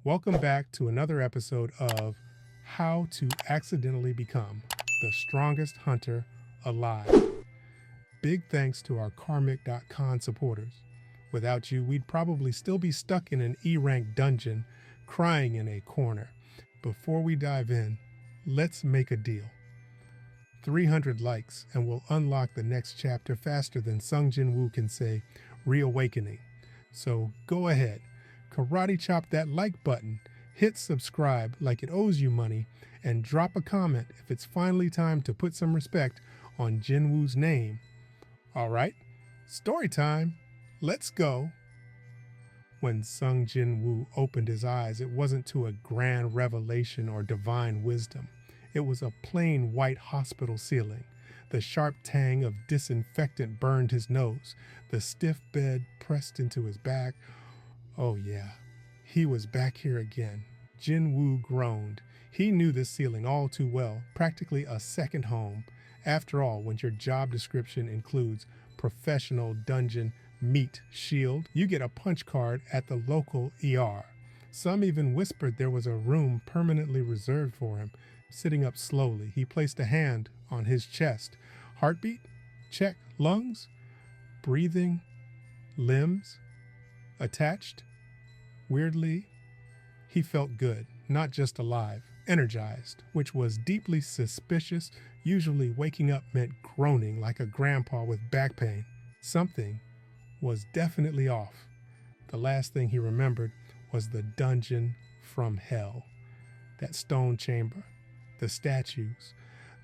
Welcome back to another episode of How to Accidentally Become the Strongest Hunter Alive. Big thanks to our Carmic.con supporters. Without you, we'd probably still be stuck in an E-rank dungeon, crying in a corner. Before we dive in, let's make a deal. 300 likes and we'll unlock the next chapter faster than Jin-Woo can say, reawakening. So go ahead, karate chop that like button, hit subscribe like it owes you money, and drop a comment if it's finally time to put some respect on Jin-Woo's name. All right, story time. Let's go. When Jin-Woo opened his eyes, it wasn't to a grand revelation or divine wisdom. It was a plain white hospital ceiling. The sharp tang of disinfectant burned his nose. The stiff bed pressed into his back. Oh yeah, he was back here again. Jin-Woo groaned. He knew this ceiling all too well, practically a second home. After all, when your job description includes professional dungeon meat shield, you get a punch card at the local ER. Some even whispered there was a room permanently reserved for him. Sitting up slowly, he placed a hand on his chest. Heartbeat? Check. Lungs? Breathing? Limbs? Attached? Weirdly, he felt good, not just alive, energized, which was deeply suspicious. Usually waking up meant groaning like a grandpa with back pain. Something was definitely off. The last thing he remembered was the dungeon from hell. That stone chamber, the statues,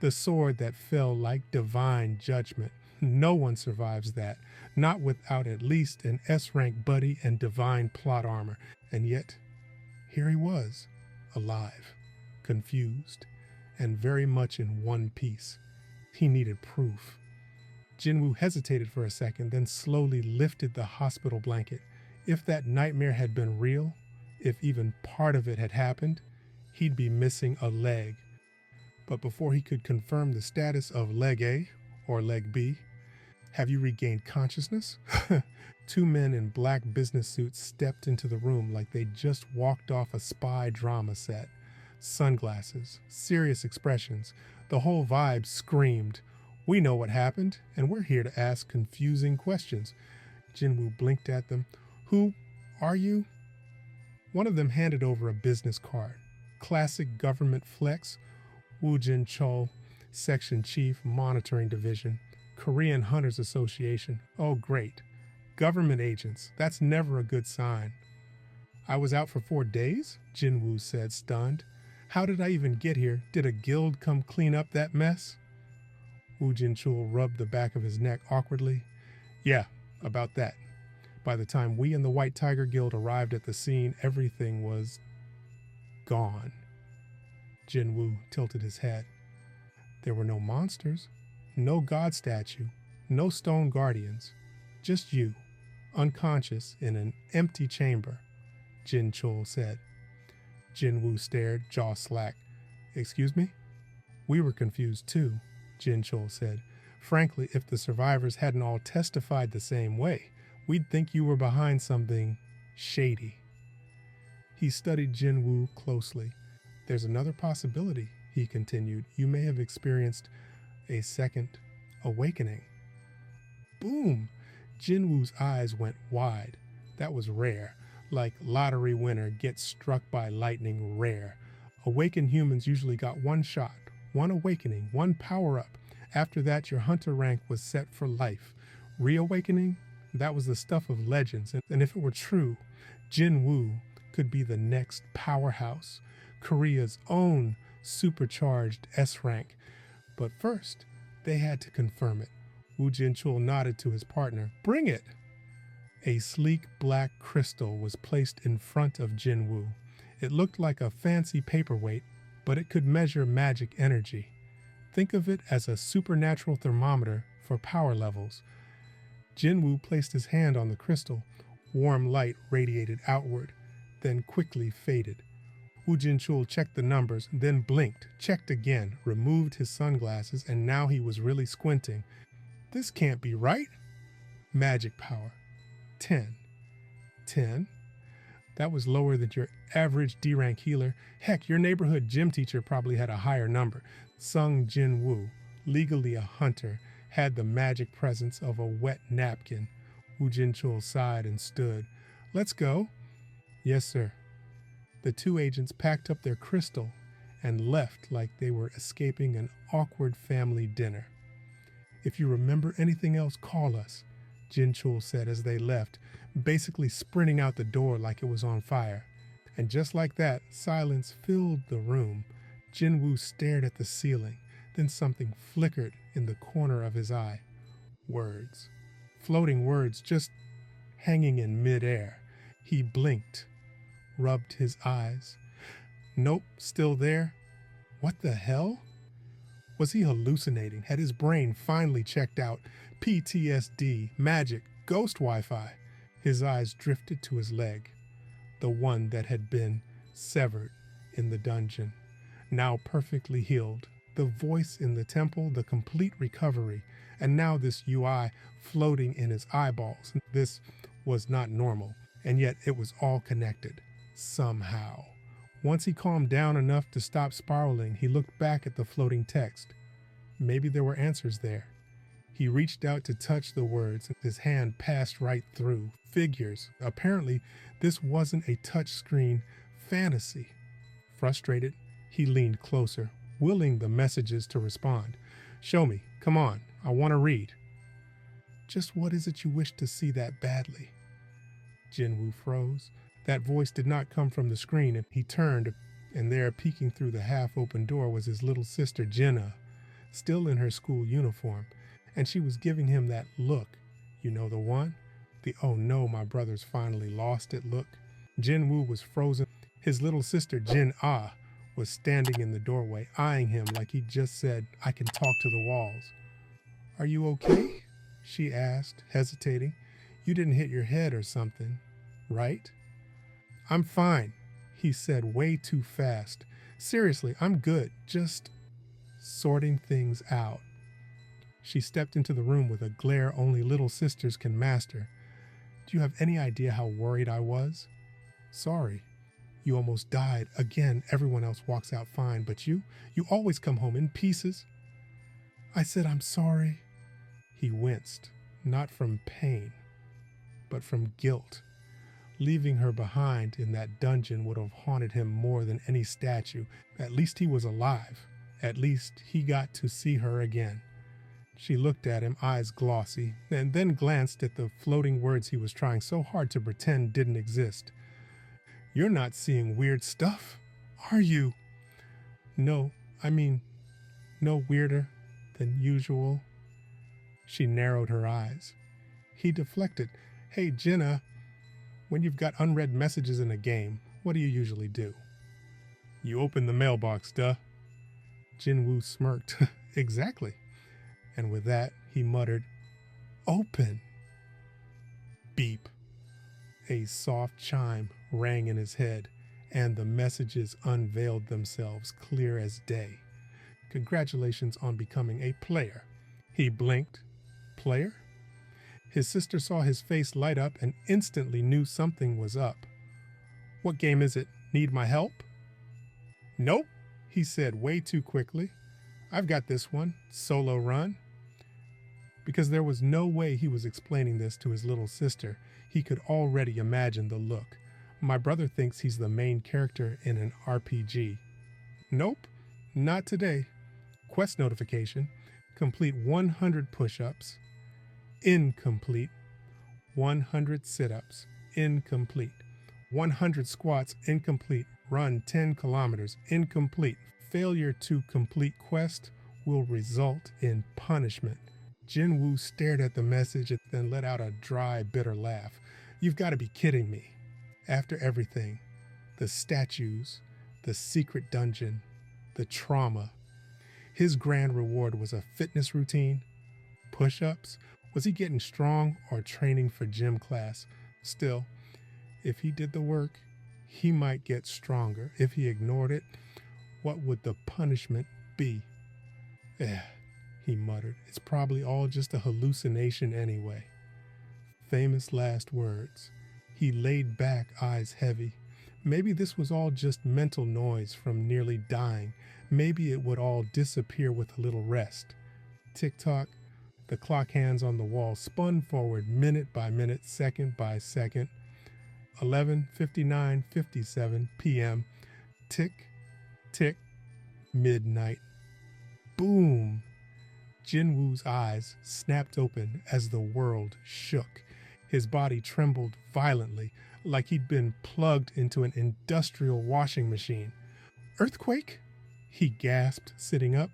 the sword that fell like divine judgment. No one survives that, not without at least an S-rank buddy and divine plot armor. And yet, here he was, alive, confused, and very much in one piece. He needed proof. Jin-Woo hesitated for a second, then slowly lifted the hospital blanket. If that nightmare had been real, if even part of it had happened, he'd be missing a leg. But before he could confirm the status of leg A or leg B, have you regained consciousness? Two men in black business suits stepped into the room like they just walked off a spy drama set. Sunglasses, serious expressions, the whole vibe screamed, "We know what happened, and we're here to ask confusing questions." Jin-Woo blinked at them. "Who are you?" One of them handed over a business card. Classic government flex. Woojin Chol, Section Chief, Monitoring Division, Korean Hunters Association. Oh, great. Government agents. That's never a good sign. "I was out for 4 days?" Jin-Woo said, stunned. "How did I even get here? Did a guild come clean up that mess?" Woojin Chul rubbed the back of his neck awkwardly. "Yeah, about that. By the time we and the White Tiger Guild arrived at the scene, everything was gone." Jin-Woo tilted his head. "There were no monsters, no god statue, no stone guardians, just you, unconscious in an empty chamber," Jin Chul said. Jin-Woo stared, jaw slack. "Excuse me?" "We were confused too," Jin Chul said. "Frankly, if the survivors hadn't all testified the same way, we'd think you were behind something shady." He studied Jin-Woo closely. "There's another possibility," he continued. "You may have experienced a second awakening." Boom! Jin-Woo's eyes went wide. That was rare. Like lottery winner gets struck by lightning rare. Awakened humans usually got one shot, one awakening, one power-up. After that, your hunter rank was set for life. Reawakening? That was the stuff of legends. And if it were true, Jin-Woo could be the next powerhouse. Korea's own supercharged S-rank. But first, they had to confirm it. Woojin Chul nodded to his partner. "Bring it!" A sleek black crystal was placed in front of Jin-Woo. It looked like a fancy paperweight, but it could measure magic energy. Think of it as a supernatural thermometer for power levels. Jin-Woo placed his hand on the crystal. Warm light radiated outward, then quickly faded. Woojin Chul checked the numbers, then blinked, checked again, removed his sunglasses, and now he was really squinting. "This can't be right." Magic power. 10. 10. That was lower than your average D-rank healer. Heck, your neighborhood gym teacher probably had a higher number. Sung Jin-Woo, legally a hunter, had the magic presence of a wet napkin. Woo Jin-chul sighed and stood. Let's go. Yes, sir. The two agents packed up their crystal and left like they were escaping an awkward family dinner. If you remember anything else, call us, Jin-chul said as they left, basically sprinting out the door like it was on fire. And just like that, silence filled the room. Jin-Woo stared at the ceiling, then something flickered in the corner of his eye. Words. Floating words just hanging in midair. He blinked, rubbed his eyes. Nope, still there. What the hell? Was he hallucinating? Had his brain finally checked out? PTSD, magic, ghost Wi-Fi. His eyes drifted to his leg, the one that had been severed in the dungeon, now perfectly healed. The voice in the temple, the complete recovery, and now this UI floating in his eyeballs. This was not normal, and yet it was all connected, somehow. Once he calmed down enough to stop spiraling, he looked back at the floating text. Maybe there were answers there. He reached out to touch the words, and his hand passed right through. Figures. Apparently, this wasn't a touchscreen fantasy. Frustrated, he leaned closer, willing the messages to respond. Show me. Come on. I want to read. Just what is it you wish to see that badly? Jin-Woo froze. That voice did not come from the screen, and he turned, and there, peeking through the half-open door, was his little sister Jenna, still in her school uniform, and she was giving him that look. You know the one? The "oh no, my brother's finally lost it" look. Jin-Woo was frozen. His little sister Jin-Ah was standing in the doorway, eyeing him like he just said, "I can talk to the walls." "Are you okay?" she asked, hesitating. "You didn't hit your head or something, right?" "I'm fine," he said way too fast. "Seriously, I'm good, just sorting things out." She stepped into the room with a glare only little sisters can master. "Do you have any idea how worried I was?" "Sorry. You almost died. Again, everyone else walks out fine, but you always come home in pieces." "I said I'm sorry." He winced, not from pain, but from guilt. Leaving her behind in that dungeon would have haunted him more than any statue. At least he was alive. At least he got to see her again. She looked at him, eyes glossy, and then glanced at the floating words he was trying so hard to pretend didn't exist. "You're not seeing weird stuff, are you?" No weirder than usual." She narrowed her eyes. He deflected. "Hey, Jenna, when you've got unread messages in a game, what do you usually do?" "You open the mailbox, duh." Jin-Woo smirked. "Exactly." And with that, he muttered, "Open." Beep. A soft chime rang in his head, and the messages unveiled themselves clear as day. "Congratulations on becoming a player." He blinked. "Player?" His sister saw his face light up and instantly knew something was up. "What game is it? Need my help?" "Nope," he said way too quickly. "I've got this one. Solo run." Because there was no way he was explaining this to his little sister. He could already imagine the look. "My brother thinks he's the main character in an RPG." "Nope, not today." Quest notification. Complete 100 push-ups. Incomplete. 100 sit-ups. Incomplete. 100 squats. Incomplete. Run 10 kilometers. Incomplete. Failure to complete quest will result in punishment. Jin-Woo stared at the message and then let out a dry, bitter laugh. "You've got to be kidding me." After everything, the statues, the secret dungeon, the trauma, his grand reward was a fitness routine, push-ups. Was he getting strong or training for gym class? Still, if he did the work, he might get stronger. If he ignored it, what would the punishment be? He muttered. "It's probably all just a hallucination anyway." Famous last words. He laid back, eyes heavy. Maybe this was all just mental noise from nearly dying. Maybe it would all disappear with a little rest. Tick-tock, the clock hands on the wall spun forward minute by minute, second by second. 11:59:57 p.m. Tick, tick, midnight. Boom! Jin-Woo's eyes snapped open as the world shook. His body trembled violently, like he'd been plugged into an industrial washing machine. Earthquake? He gasped, sitting up.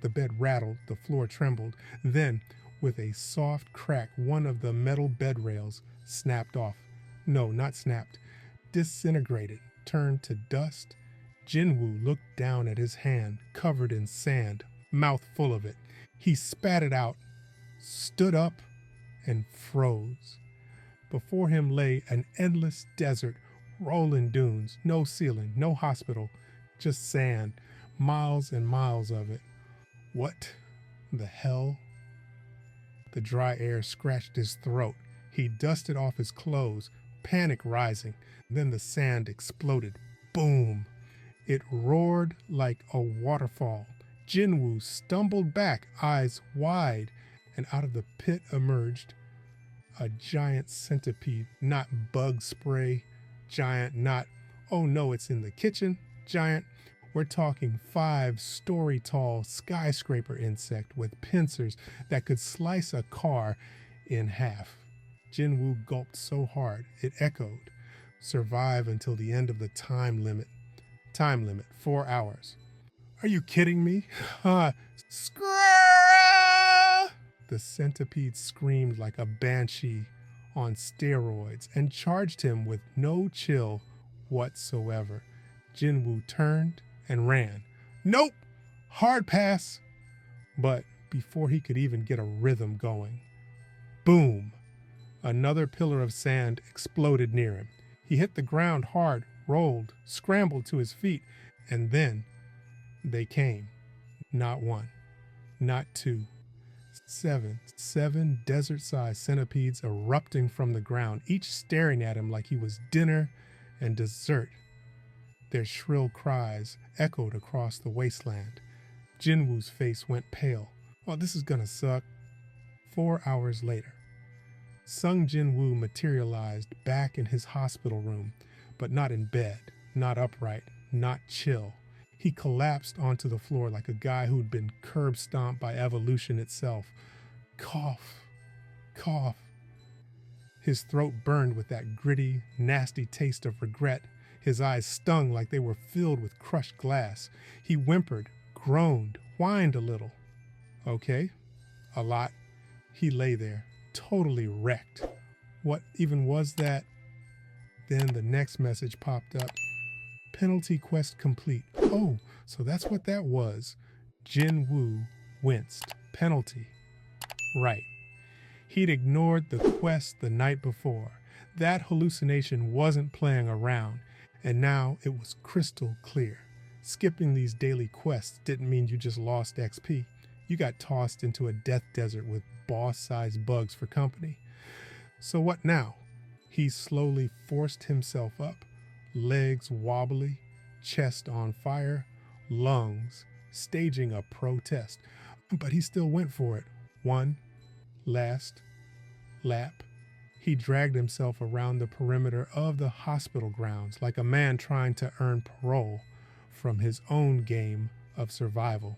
The bed rattled, the floor trembled. Then, with a soft crack, one of the metal bed rails snapped off. No, not snapped. Disintegrated, turned to dust. Jin-Woo looked down at his hand, covered in sand, mouth full of it. He spat it out, stood up, and froze. Before him lay an endless desert, rolling dunes, no ceiling, no hospital, just sand, miles and miles of it. What the hell? The dry air scratched his throat. He dusted off his clothes, panic rising. Then the sand exploded. Boom! It roared like a waterfall. Jin-Woo stumbled back, eyes wide, and out of the pit emerged a giant centipede, not bug spray, giant, not, oh no, it's in the kitchen, giant. We're talking 5-story-tall skyscraper insect with pincers that could slice a car in half. Jin-Woo gulped so hard it echoed. Survive until the end of the time limit. Time limit, 4 hours. Are you kidding me? Scream! The centipede screamed like a banshee on steroids and charged him with no chill whatsoever. Jin-Woo turned and ran. Nope! Hard pass! But before he could even get a rhythm going, boom! Another pillar of sand exploded near him. He hit the ground hard, rolled, scrambled to his feet, and then they came. Not one, not two. Seven desert-sized centipedes erupting from the ground, each staring at him like he was dinner and dessert. Their shrill cries echoed across the wasteland. Jin-Woo's face went pale. Oh, this is gonna suck. 4 hours later, Sung Jin-Woo materialized back in his hospital room, but not in bed, not upright, not chill. He collapsed onto the floor like a guy who'd been curb stomped by evolution itself. Cough, cough. His throat burned with that gritty, nasty taste of regret. His eyes stung like they were filled with crushed glass. He whimpered, groaned, whined a little. Okay, a lot. He lay there, totally wrecked. What even was that? Then the next message popped up. Penalty quest complete. Oh, so that's what that was. Jin-Woo winced. Penalty. Right. He'd ignored the quest the night before. That hallucination wasn't playing around, and now it was crystal clear. Skipping these daily quests didn't mean you just lost XP. You got tossed into a death desert with boss-sized bugs for company. So what now? He slowly forced himself up, legs wobbly, chest on fire, lungs staging a protest. But he still went for it. One last lap. He dragged himself around the perimeter of the hospital grounds like a man trying to earn parole from his own game of survival.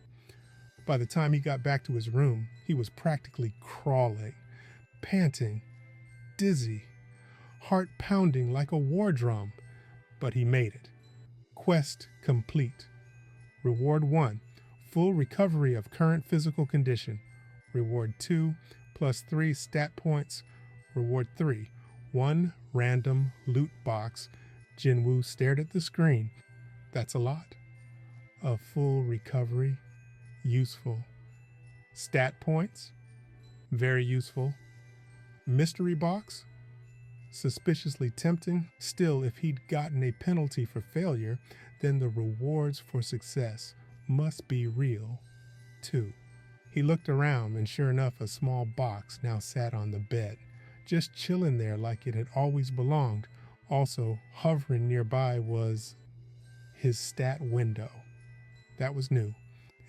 By the time he got back to his room, he was practically crawling, panting, dizzy, heart pounding like a war drum. But he made it. Quest complete. Reward 1, full recovery of current physical condition. Reward 2, +3 stat points. Reward 3, 1 random loot box. Jin-Woo stared at the screen. That's a lot. A full recovery. Useful. Stat points. Very useful. Mystery box. Suspiciously tempting. Still, if he'd gotten a penalty for failure, then the rewards for success must be real, too. He looked around, and sure enough, a small box now sat on the bed. just chilling there like it had always belonged. Also, hovering nearby was his stat window. That was new.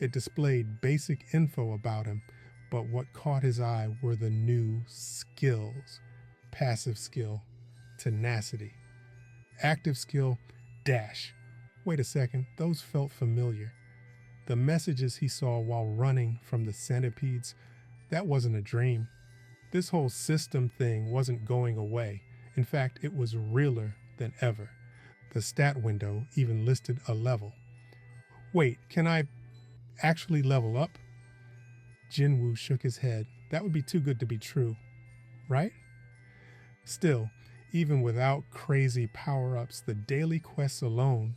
It displayed basic info about him, but what caught his eye were the new skills. Passive skill, tenacity. Active skill, dash. Wait a second, those felt familiar. The messages he saw while running from the centipedes, that wasn't a dream. This whole system thing wasn't going away. In fact, it was realer than ever. The stat window even listed a level. Wait, can I actually level up? Jin-Woo shook his head. That would be too good to be true, right? Still, even without crazy power-ups, the daily quests alone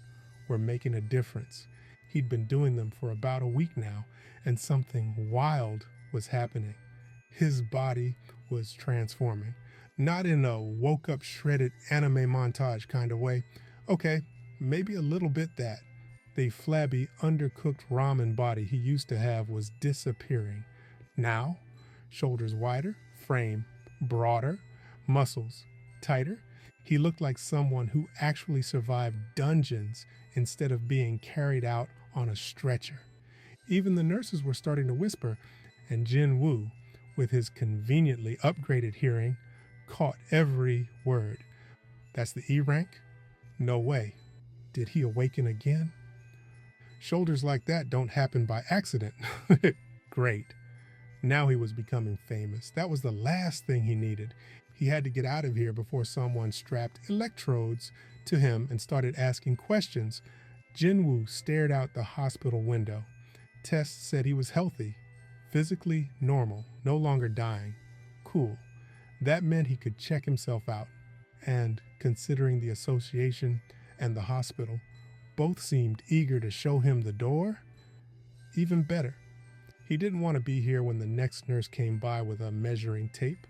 were making a difference. He'd been doing them for about a week now, and something wild was happening. His body was transforming. Not in a woke-up shredded anime montage kind of way. Okay, maybe a little bit that. The flabby, undercooked ramen body he used to have was disappearing. Now, shoulders wider, frame broader, muscles tighter. He looked like someone who actually survived dungeons instead of being carried out on a stretcher. Even the nurses were starting to whisper, and Jin-Woo, with his conveniently upgraded hearing, caught every word. That's the E rank? No way. Did he awaken again? Shoulders like that don't happen by accident. Great. Now he was becoming famous. That was the last thing he needed. He had to get out of here before someone strapped electrodes to him and started asking questions. Jin-Woo stared out the hospital window. Tests said he was healthy, physically normal, no longer dying. Cool. That meant he could check himself out. And, considering the association and the hospital, both seemed eager to show him the door. Even better. He didn't want to be here when the next nurse came by with a measuring tape.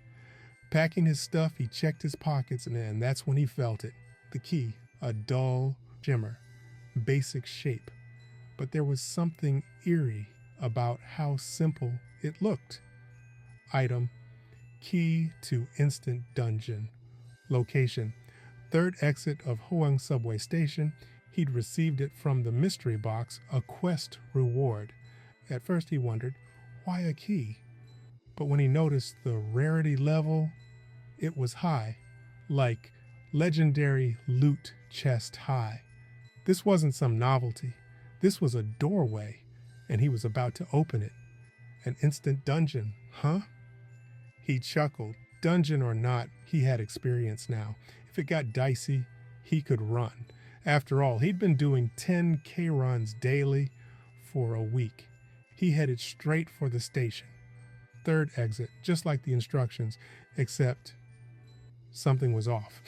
Packing his stuff, he checked his pockets, and that's when he felt it. The key, a dull shimmer, basic shape. But there was something eerie about how simple it looked. Item, key to instant dungeon. Location, third exit of Hoang subway station. He'd received it from the mystery box, a quest reward. At first he wondered, why a key? But when he noticed the rarity level, it was high, like legendary loot chest high. This wasn't some novelty. This was a doorway, and he was about to open it. An instant dungeon, huh? He chuckled. Dungeon or not, he had experience now. If it got dicey, he could run. After all, he'd been doing 10K runs daily for a week. He headed straight for the station. Third exit, just like the instructions, except something was off.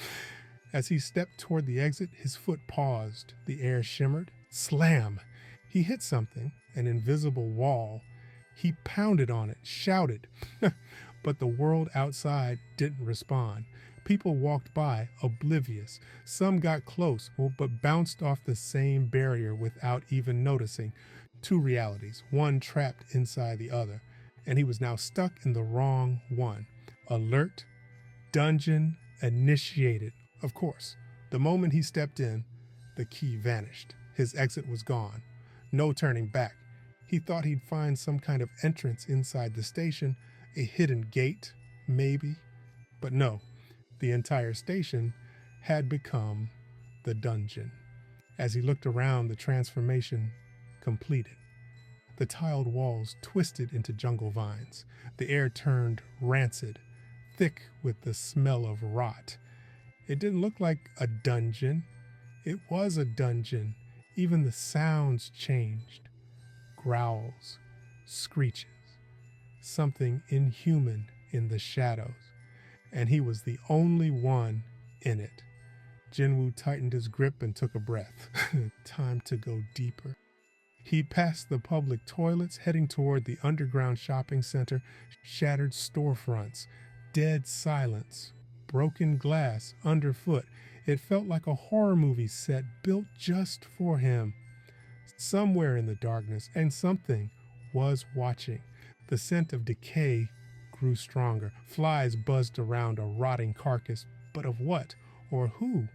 As he stepped toward the exit, his foot paused. The air shimmered. Slam! He hit something, an invisible wall. He pounded on it, shouted. But the world outside didn't respond. People walked by, oblivious. Some got close, but bounced off the same barrier without even noticing. Two realities, one trapped inside the other. And he was now stuck in the wrong one. Alert, dungeon, initiated. Of course, the moment he stepped in, the key vanished. His exit was gone. No turning back. He thought he'd find some kind of entrance inside the station, a hidden gate, maybe. But no, the entire station had become the dungeon. As he looked around, the transformation completed. The tiled walls twisted into jungle vines. The air turned rancid, thick with the smell of rot. It didn't look like a dungeon. It was a dungeon. Even the sounds changed. Growls, screeches, something inhuman in the shadows. And he was the only one in it. Jin-Woo tightened his grip and took a breath. Time to go deeper. He passed the public toilets, heading toward the underground shopping center, shattered storefronts, dead silence, broken glass underfoot. It felt like a horror movie set built just for him. Somewhere in the darkness, and something was watching. The scent of decay grew stronger. Flies buzzed around a rotting carcass, but of what or who?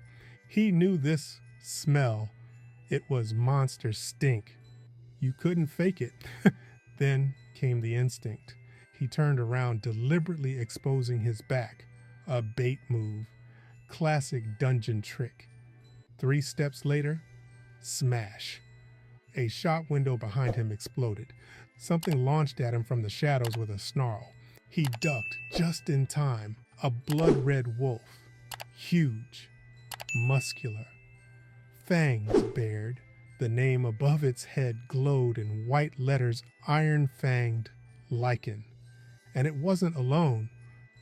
He knew this smell. It was monster stink. You couldn't fake it. Then came the instinct. He turned around, deliberately exposing his back. A bait move. Classic dungeon trick. 3 steps later, smash. A shop window behind him exploded. Something launched at him from the shadows with a snarl. He ducked just in time. A blood-red wolf. Huge. Muscular. Fangs bared. The name above its head glowed in white letters, iron-fanged Lycan. And it wasn't alone.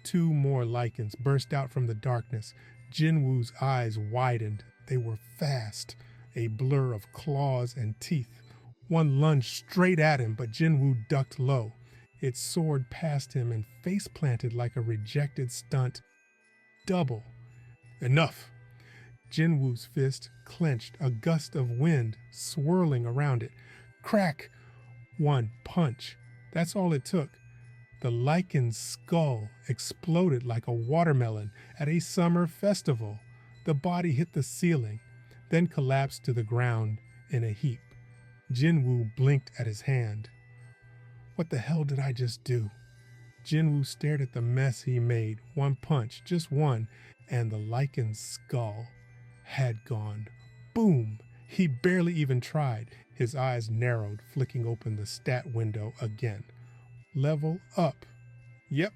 2 more Lycans burst out from the darkness. Jin-Woo's eyes widened. They were fast, a blur of claws and teeth. One lunged straight at him, but Jin-Woo ducked low. It soared past him and face-planted like a rejected stunt. Double. Enough! Jin-Woo's fist clenched, a gust of wind swirling around it. Crack! 1 punch. That's all it took. The Lycan's skull exploded like a watermelon at a summer festival. The body hit the ceiling, then collapsed to the ground in a heap. Jin-Woo blinked at his hand. What the hell did I just do? Jin-Woo stared at the mess he made. 1 punch, just one, and the Lycan's skull had gone. Boom! He barely even tried. His eyes narrowed, flicking open the stat window again. Level up. Yep,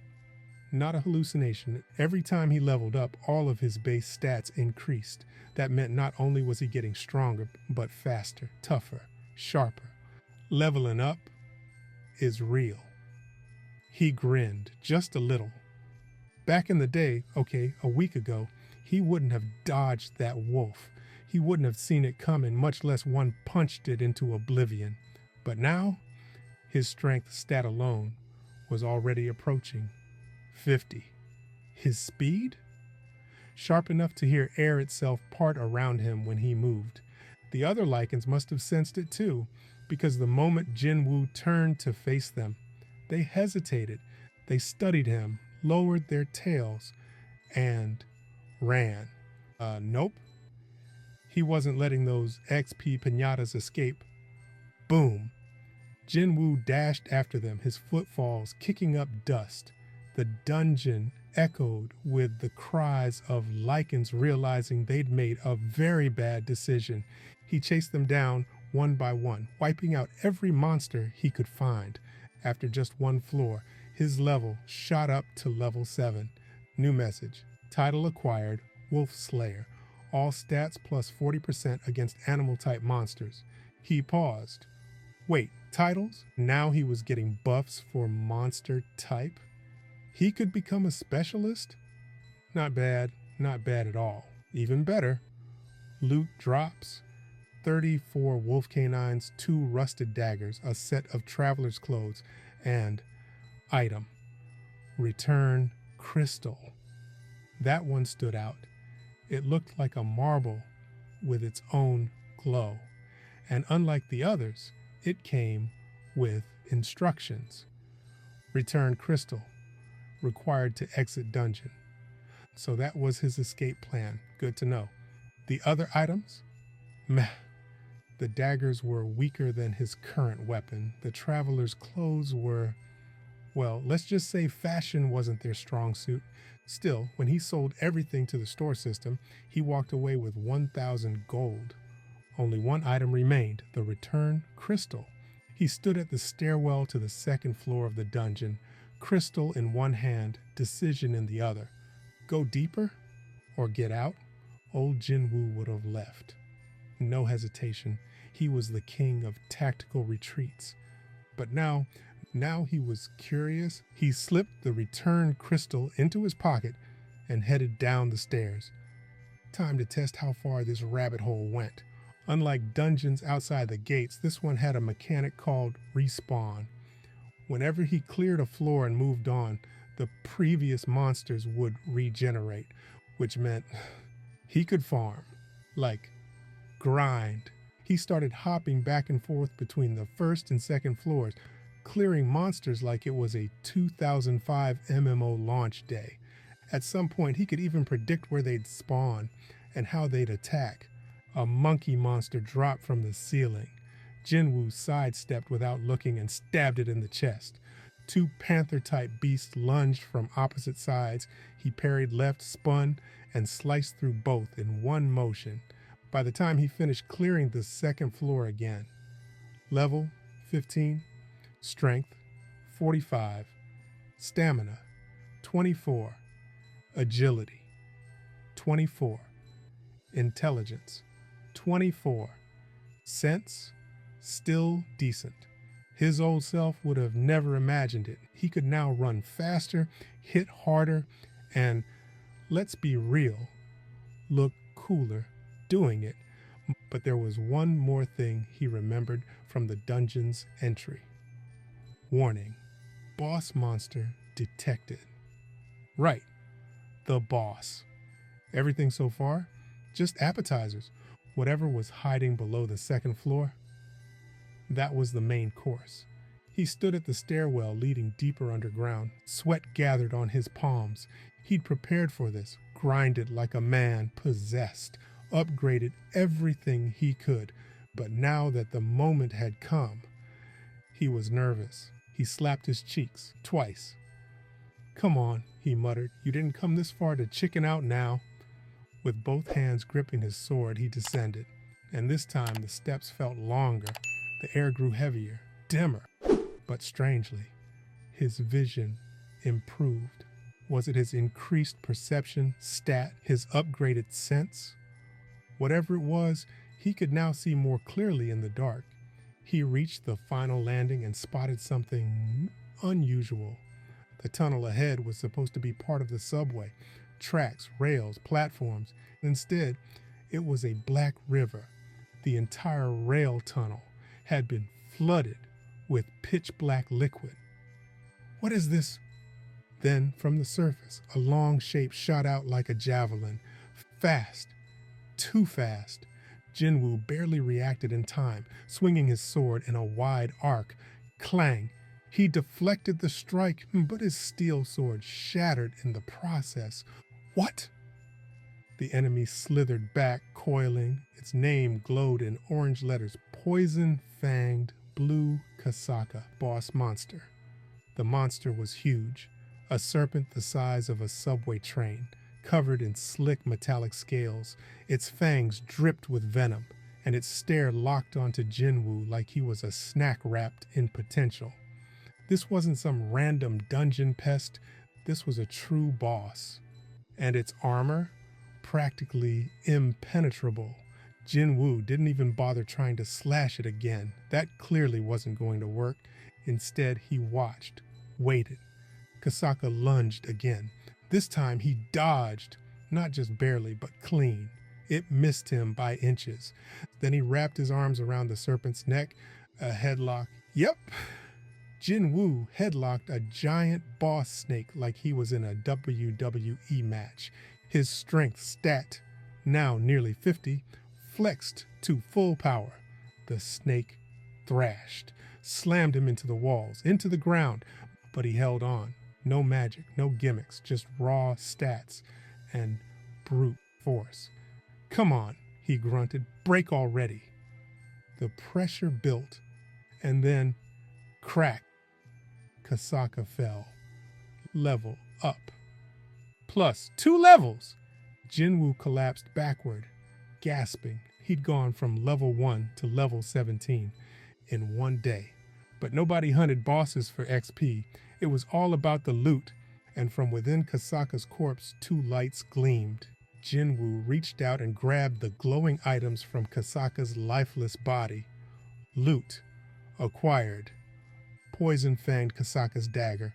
not a hallucination. Every time he leveled up, all of his base stats increased. That meant not only was he getting stronger, but faster, tougher, sharper. Leveling up is real. He grinned just a little. Back in the day, a week ago, he wouldn't have dodged that wolf. He wouldn't have seen it coming, much less one punched it into oblivion. But now, his strength stat alone was already approaching 50. His speed? Sharp enough to hear air itself part around him when he moved. The other Lycans must have sensed it too, because the moment Jin-Woo turned to face them, they hesitated. They studied him, lowered their tails, and ran. Nope. He wasn't letting those XP pinatas escape. Boom. Jin-Woo dashed after them, his footfalls kicking up dust. The dungeon echoed with the cries of Lycans realizing they'd made a very bad decision. He chased them down one by one, wiping out every monster he could find. After just 1 floor, his level shot up to level 7. New message. Title acquired, Wolf Slayer. All stats plus 40% against animal-type monsters. He paused. Wait, titles? Now he was getting buffs for monster type? He could become a specialist? Not bad at all. Even better. Loot drops. 34 wolf canines, 2 rusted daggers, a set of traveler's clothes, and item. Return crystal. That one stood out. It looked like a marble with its own glow. And unlike the others, it came with instructions. Return crystal. Required to exit dungeon. So that was his escape plan. Good to know. The other items? Meh. The daggers were weaker than his current weapon. The traveler's clothes were, well, let's just say fashion wasn't their strong suit. Still, when he sold everything to the store system, he walked away with 1,000 gold. Only one item remained, the return crystal. He stood at the stairwell to the 2nd floor of the dungeon, crystal in one hand, decision in the other. Go deeper or get out? Old Jin-Woo would have left. No hesitation. He was the king of tactical retreats. But now he was curious. He slipped the return crystal into his pocket and headed down the stairs. Time to test how far this rabbit hole went. Unlike dungeons outside the gates, this one had a mechanic called respawn. Whenever he cleared a floor and moved on, the previous monsters would regenerate, which meant he could farm, like grind. He started hopping back and forth between the 1st and 2nd floors, clearing monsters like it was a 2005 MMO launch day. At some point, he could even predict where they'd spawn and how they'd attack. A monkey monster dropped from the ceiling. Jin-Woo sidestepped without looking and stabbed it in the chest. Two panther-type beasts lunged from opposite sides. He parried left, spun, and sliced through both in one motion. By the time he finished clearing the second floor again. Level 15, Strength 45, Stamina 24, Agility 24, Intelligence 24, Sense still decent. His old self would have never imagined it. He could now run faster, hit harder, and, let's be real, look cooler doing it. But there was one more thing he remembered from the dungeon's entry. Warning, boss monster detected. Right, the boss. Everything so far? Just appetizers. Whatever was hiding below the second floor, that was the main course. He stood at the stairwell leading deeper underground. Sweat gathered on his palms. He'd prepared for this, grinded like a man possessed, upgraded everything he could. But now that the moment had come, he was nervous. He slapped his cheeks twice. "Come on," he muttered. "You didn't come this far to chicken out now." With both hands gripping his sword, he descended. And this time the steps felt longer. The air grew heavier, dimmer. But strangely, his vision improved. Was it his increased perception stat, his upgraded sense? Whatever it was, he could now see more clearly in the dark. He reached the final landing and spotted something unusual. The tunnel ahead was supposed to be part of the subway. Tracks, rails, platforms. Instead, it was a black river. The entire rail tunnel had been flooded with pitch-black liquid. "What is this?" Then, from the surface, a long shape shot out like a javelin. Fast. Too fast. Jin-Woo barely reacted in time, swinging his sword in a wide arc. Clang. He deflected the strike, but his steel sword shattered in the process. What? The enemy slithered back, coiling. Its name glowed in orange letters. Poison-fanged blue Kasaka, boss monster. The monster was huge, a serpent the size of a subway train, covered in slick metallic scales. Its fangs dripped with venom, and its stare locked onto Jin-Woo like he was a snack wrapped in potential. This wasn't some random dungeon pest. This was a true boss. And its armor? Practically impenetrable. Jin-Woo didn't even bother trying to slash it again. That clearly wasn't going to work. Instead, he watched, waited. Kasaka lunged again. This time he dodged, not just barely, but clean. It missed him by inches. Then he wrapped his arms around the serpent's neck, a headlock. Yep. Jin-Woo headlocked a giant boss snake like he was in a WWE match. His strength stat, now nearly 50, flexed to full power. The snake thrashed, slammed him into the walls, into the ground, but he held on. No magic, no gimmicks, just raw stats and brute force. "Come on," he grunted, "break already." The pressure built, and then crack. Kasaka fell. Level up. Plus 2 levels! Jin-Woo collapsed backward, gasping. He'd gone from level 1 to level 17 in one day. But nobody hunted bosses for XP. It was all about the loot, and from within Kasaka's corpse, 2 lights gleamed. Jin-Woo reached out and grabbed the glowing items from Kasaka's lifeless body. Loot. Acquired. Poison-fanged Kasaka's dagger.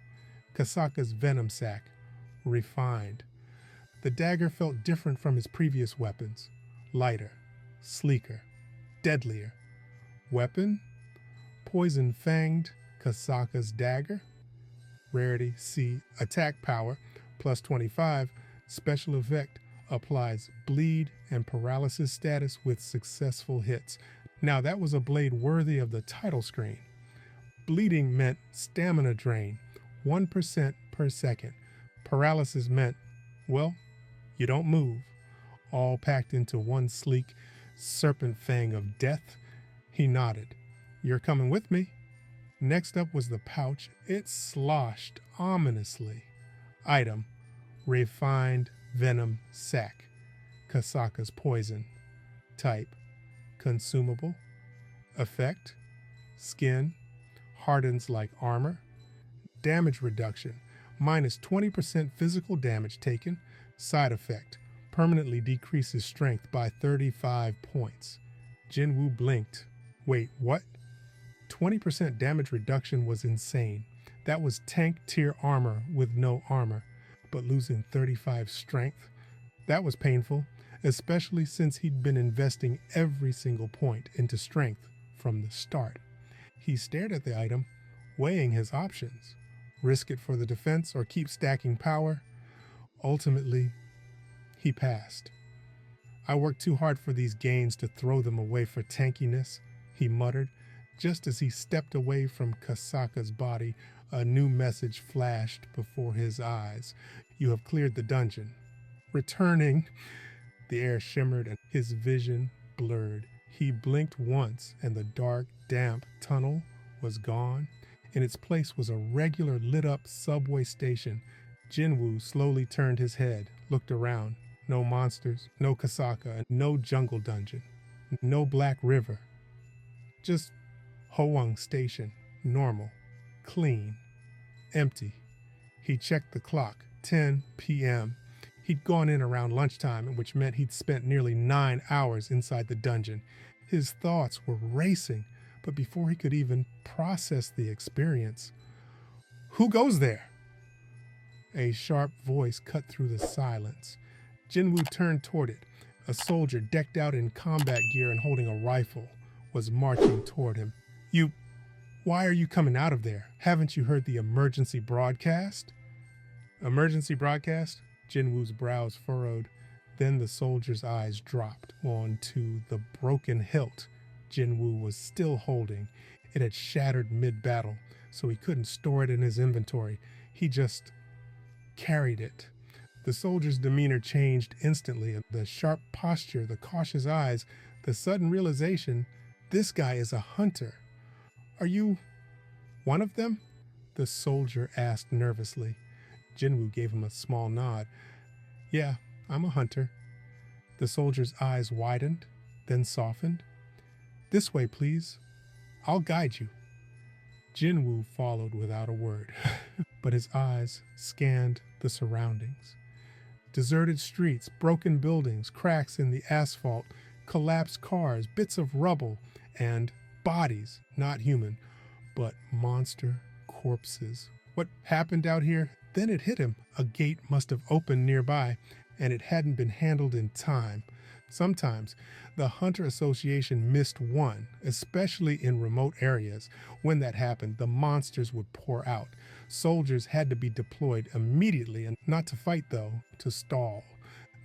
Kasaka's venom sac. Refined. The dagger felt different from his previous weapons. Lighter. Sleeker. Deadlier. Weapon? Poison-fanged Kasaka's dagger. Rarity C. Attack power. Plus 25. Special effect. Applies bleed and paralysis status with successful hits. Now that was a blade worthy of the title screen. Bleeding meant stamina drain, 1% per second. Paralysis meant, well, you don't move. All packed into one sleek serpent fang of death. He nodded. You're coming with me? Next up was the pouch. It sloshed ominously. Item: refined venom sac. Kasaka's poison. Type: consumable. Effect: skin. Hardens like armor. Damage reduction: minus 20% physical damage taken. Side effect: permanently decreases strength by 35 points. Jin-Woo blinked. Wait, what? 20% damage reduction was insane. That was tank tier armor with no armor, but losing 35 strength? That was painful, especially since he'd been investing every single point into strength from the start. He stared at the item, weighing his options. Risk it for the defense or keep stacking power? Ultimately, he passed. I worked too hard for these gains to throw them away for tankiness, he muttered. Just as he stepped away from Kasaka's body, a new message flashed before his eyes. You have cleared the dungeon. Returning. The air shimmered and his vision blurred. He blinked once and the dark, damp tunnel was gone. In its place was a regular lit-up subway station. Jin-Woo slowly turned his head, looked around. No monsters, no Kasaka, no jungle dungeon, no Black River. Just Hoang Station, normal, clean, empty. He checked the clock, 10 p.m. He'd gone in around lunchtime, which meant he'd spent nearly 9 hours inside the dungeon. His thoughts were racing, but before he could even process the experience, who goes there? A sharp voice cut through the silence. Jin-Woo turned toward it. A soldier decked out in combat gear and holding a rifle was marching toward him. Why are you coming out of there? Haven't you heard the emergency broadcast? Emergency broadcast? Jin-Woo's brows furrowed. Then the soldier's eyes dropped onto the broken hilt Jin-Woo was still holding. It had shattered mid-battle, so he couldn't store it in his inventory. He just carried it. The soldier's demeanor changed instantly. The sharp posture, the cautious eyes, the sudden realization, this guy is a hunter. Are you one of them? The soldier asked nervously. Jin-Woo gave him a small nod. Yeah, I'm a hunter. The soldier's eyes widened, then softened. This way, please. I'll guide you. Jin-Woo followed without a word, but his eyes scanned the surroundings. Deserted streets, broken buildings, cracks in the asphalt, collapsed cars, bits of rubble, and bodies, not human, but monster corpses. What happened out here? Then it hit him. A gate must have opened nearby, and it hadn't been handled in time. Sometimes the Hunter Association missed one, especially in remote areas. When that happened, the monsters would pour out. Soldiers had to be deployed immediately, and not to fight though, to stall.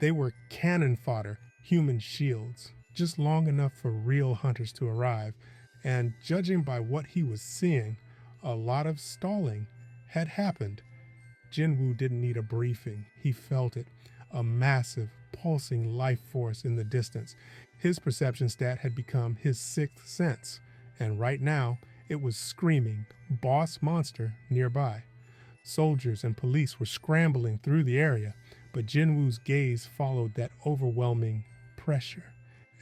They were cannon fodder, human shields, just long enough for real hunters to arrive. And judging by what he was seeing, a lot of stalling had happened. Jin-Woo didn't need a briefing. He felt it, a massive, pulsing life force in the distance. His perception stat had become his sixth sense, and right now it was screaming, boss monster nearby. Soldiers and police were scrambling through the area, but Jin-Woo's gaze followed that overwhelming pressure.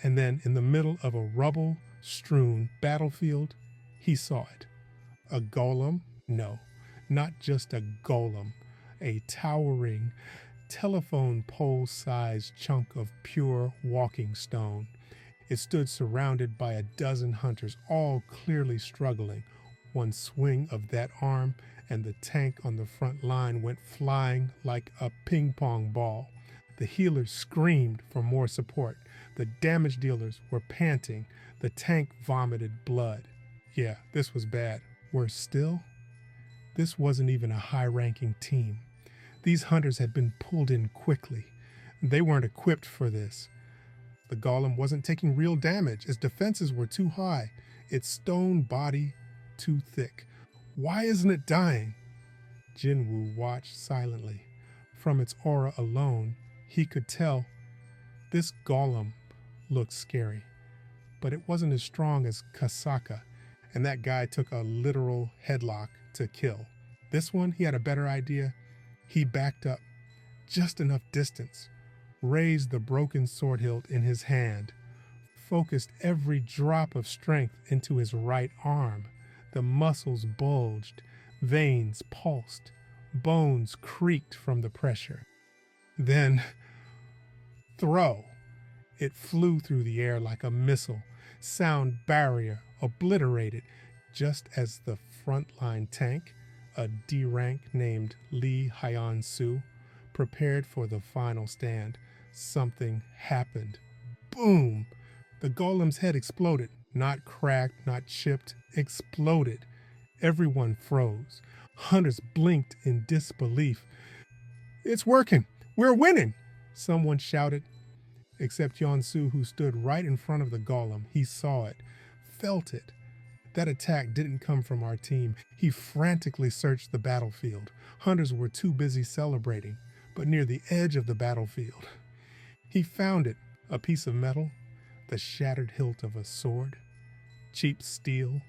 And then in the middle of a rubble-strewn battlefield, he saw it. A golem? No, not just a golem. A towering, telephone pole-sized chunk of pure walking stone. It stood surrounded by a dozen hunters, all clearly struggling. One swing of that arm, and the tank on the front line went flying like a ping-pong ball. The healers screamed for more support. The damage dealers were panting. The tank vomited blood. Yeah, this was bad. Worse still, this wasn't even a high-ranking team. These hunters had been pulled in quickly. They weren't equipped for this. The golem wasn't taking real damage. Its defenses were too high. Its stone body too thick. Why isn't it dying? Jin-Woo watched silently. From its aura alone, he could tell this golem looked scary, but it wasn't as strong as Kasaka, and that guy took a literal headlock to kill. This one, he had a better idea. He backed up just enough distance, raised the broken sword hilt in his hand, focused every drop of strength into his right arm. The muscles bulged, veins pulsed, bones creaked from the pressure. Then, throw. It flew through the air like a missile, sound barrier obliterated, just as the frontline tank, a D rank named Lee Hyun-soo, prepared for the final stand. Something happened. Boom! The golem's head exploded, not cracked, not chipped, exploded. Everyone froze. Hunters blinked in disbelief. It's working! We're winning! Someone shouted. Except Yeon-soo, who stood right in front of the golem. He saw it, felt it. That attack didn't come from our team. He frantically searched the battlefield. Hunters were too busy celebrating, but near the edge of the battlefield, he found it, a piece of metal, the shattered hilt of a sword, cheap steel,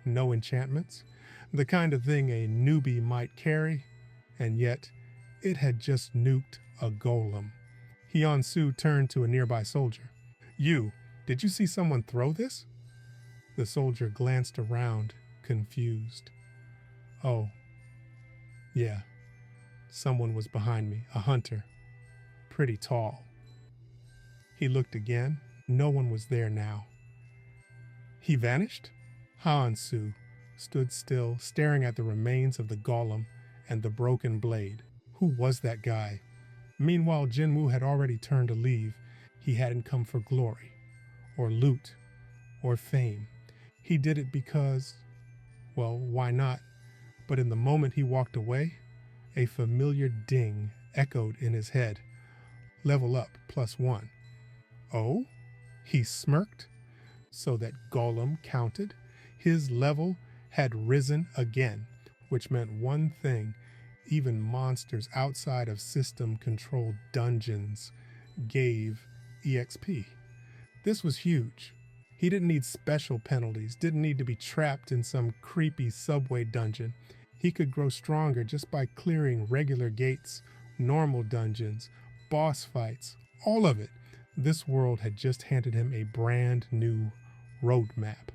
no enchantments, the kind of thing a newbie might carry, and yet it had just nuked a golem. Yeon-soo turned to a nearby soldier. Did you see someone throw this? The soldier glanced around, confused. Oh, yeah. Someone was behind me, a hunter, pretty tall. He looked again. No one was there now. He vanished? Yeon-soo stood still, staring at the remains of the golem and the broken blade. Who was that guy? Meanwhile, Jin-Woo had already turned to leave. He hadn't come for glory, or loot, or fame. He did it because, well, why not? But in the moment he walked away, a familiar ding echoed in his head. Level up, +1. Oh? He smirked. So that golem counted. His level had risen again, which meant one thing. Even monsters outside of system-controlled dungeons gave EXP. This was huge. He didn't need special penalties, didn't need to be trapped in some creepy subway dungeon. He could grow stronger just by clearing regular gates, normal dungeons, boss fights, all of it. This world had just handed him a brand new roadmap.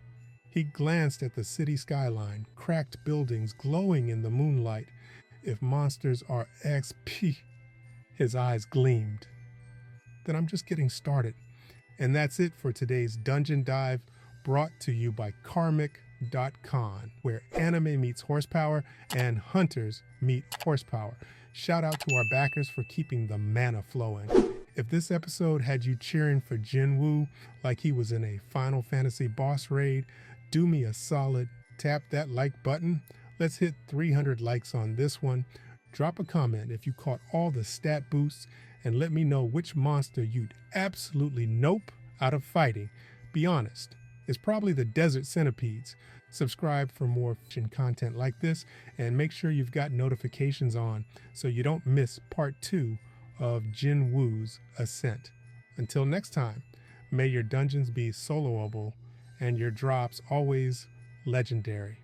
He glanced at the city skyline, cracked buildings glowing in the moonlight. If monsters are XP, his eyes gleamed. Then I'm just getting started. And that's it for today's Dungeon Dive, brought to you by Carmic.com, where anime meets horsepower and hunters meet horsepower. Shout out to our backers for keeping the mana flowing. If this episode had you cheering for Jin-Woo like he was in a Final Fantasy boss raid, do me a solid, tap that like button. Let's hit 300 likes on this one. Drop a comment if you caught all the stat boosts, and let me know which monster you'd absolutely nope out of fighting. Be honest, it's probably the desert centipedes. Subscribe for more fiction content like this, and make sure you've got notifications on so you don't miss part 2 of Jin-Woo's ascent. Until next time, may your dungeons be soloable and your drops always legendary.